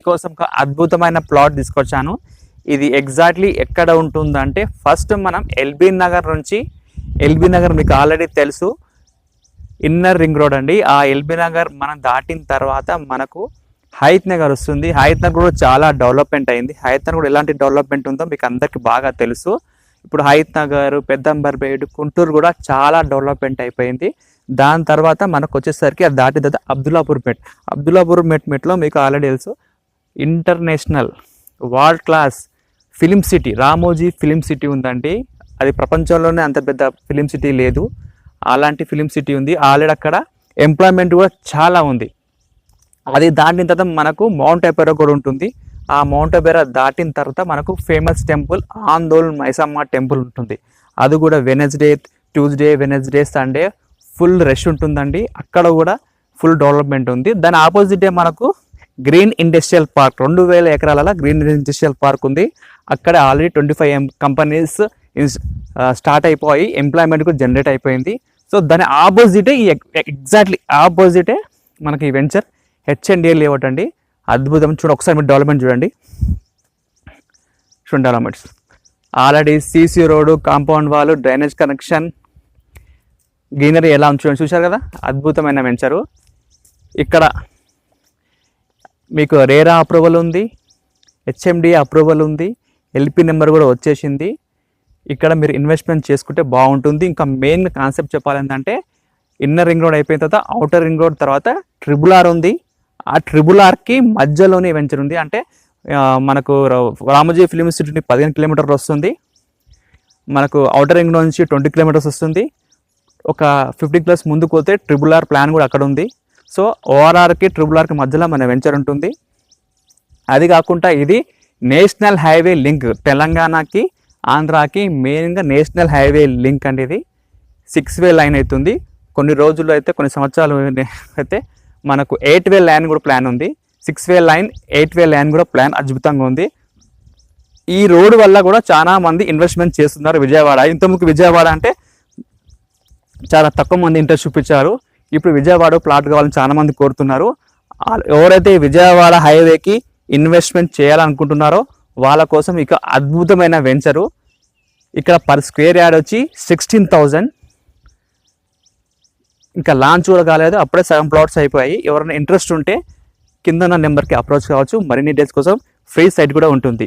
మీకోసం ఒక అద్భుతమైన ప్లాట్ తీసుకొచ్చాను. ఇది ఎగ్జాక్ట్లీ ఎక్కడ ఉంటుందంటే ఫస్ట్ మనం ఎల్బీ నగర్ నుంచి, ఎల్బీ నగర్ మీకు ఆల్రెడీ తెలుసు ఇన్నర్ రింగ్ రోడ్ అండి. ఆ ఎల్బీ నగర్ మనం దాటిన తర్వాత మనకు హయత్ నగర్ వస్తుంది. హయత్ నగర్ కూడా చాలా డెవలప్మెంట్ అయింది. హయత్ నగర్ కూడా ఎలాంటి డెవలప్మెంట్ ఉందో మీకు అందరికీ బాగా తెలుసు. ఇప్పుడు హయత్ నగర్, పెద్దంబర్పేట, గుంటూరు కూడా చాలా డెవలప్మెంట్ అయిపోయింది. దాని తర్వాత మనకు వచ్చేసరికి అది దాటిన తర్వాత అబ్దుల్లాపూర్ మెట్లో మీకు ఆల్రెడీ తెలుసు international world class film city, Ramoji film city ఉందండి. అది ప్రపంచంలోనే అంత పెద్ద ఫిలిం సిటీ లేదు, అలాంటి ఫిలిం సిటీ ఉంది. ఆల్రెడీ అక్కడ ఎంప్లాయ్మెంట్ కూడా చాలా ఉంది. అది దాటిన తర్వాత మనకు మౌంట్ ఎపెరా కూడా ఉంటుంది. ఆ మౌంట్ ఎపెరా దాటిన తర్వాత మనకు famous temple Andolan Maisamma temple ఉంటుంది. అది కూడా Wednesday, Tuesday, Wednesday, Sunday full rush ఉంటుందండి. అక్కడ కూడా ఫుల్ డెవలప్మెంట్ ఉంది. దాని ఆపోజిటే మనకు గ్రీన్ ఇండస్ట్రియల్ పార్క్, 2000 ఎకరాల గ్రీన్ ఇండస్ట్రియల్ పార్క్ ఉంది. అక్కడ ఆల్రెడీ 25 కంపెనీస్ స్టార్ట్ అయిపోయి ఎంప్లాయ్మెంట్ కూడా జనరేట్ అయిపోయింది. సో దాని ఆపోజిటే ఎగ్జాక్ట్లీ ఆపోజిటే మనకి ఈ వెంచర్ H&A లేఅవుట్ అండి. అద్భుతం. ఒకసారి మీరు డెవలప్మెంట్ చూడండి developments already CC road, compound wall, drainage connection, greenery ఎలా ఉంది చూశారు కదా. అద్భుతమైన వెంచరు. ఇక్కడ మీకు రేరా అప్రూవల్ ఉంది, HMDA అప్రూవల్ ఉంది, LP నెంబర్ కూడా వచ్చేసింది. ఇక్కడ మీరు ఇన్వెస్ట్మెంట్ చేసుకుంటే బాగుంటుంది. ఇంకా మెయిన్ కాన్సెప్ట్ చెప్పాలంటే ఇన్నర్ రింగ్ రోడ్ అయిపోయిన తర్వాత అవుటర్ రింగ్ రోడ్ తర్వాత RRR ఉంది. ఆ RRRకి మధ్యలోనే వెంచర్ ఉంది. అంటే మనకు రామోజీ ఫిలిం సిటీ 15 కిలోమీటర్లు వస్తుంది, మనకు అవుటర్ రింగ్ నుంచి 20 కిలోమీటర్స్ వస్తుంది. ఒక 50+ ముందుకు పోతే RRR ప్లాన్ కూడా అక్కడ ఉంది. సో ORRకి RRRకి మధ్యలో మన వెంచర్ ఉంటుంది. అది కాకుండా ఇది నేషనల్ హైవే లింక్, తెలంగాణకి ఆంధ్రాకి మెయిన్గా నేషనల్ హైవే లింక్ అండి. ఇది 6-వే లైన్ అవుతుంది. కొన్ని రోజుల్లో అయితే, కొన్ని సంవత్సరాలు అయితే మనకు 8-వే లైన్ కూడా ప్లాన్ ఉంది. 6-వే లైన్, 8-వే లైన్ కూడా ప్లాన్ అద్భుతంగా ఉంది. ఈ రోడ్డు వల్ల కూడా చాలా మంది ఇన్వెస్ట్మెంట్ చేస్తున్నారు విజయవాడ. ఇంతకుముందు విజయవాడ అంటే చాలా తక్కువ మంది ఇంట్రెస్ట్ చూపించారు. ఇప్పుడు విజయవాడ ప్లాట్ కావాలని చాలా మంది కోరుతున్నారు. ఎవరైతే విజయవాడ హైవేకి ఇన్వెస్ట్మెంట్ చేయాలనుకుంటున్నారో వాళ్ళ కోసం ఇక అద్భుతమైన వెంచరు. ఇక్కడ పర్ స్క్వేర్ యార్డ్ వచ్చి 16,000. ఇంకా లాంచ్ కూడా కాలేదు, అప్పుడే సగం ప్లాట్స్ అయిపోయాయి. ఎవరైనా ఇంట్రెస్ట్ ఉంటే కింద ఉన్న నెంబర్కి అప్రోచ్ కావచ్చు. మరిన్ని డీటెయిల్స్ కోసం ఫ్రీ సైట్ కూడా ఉంటుంది.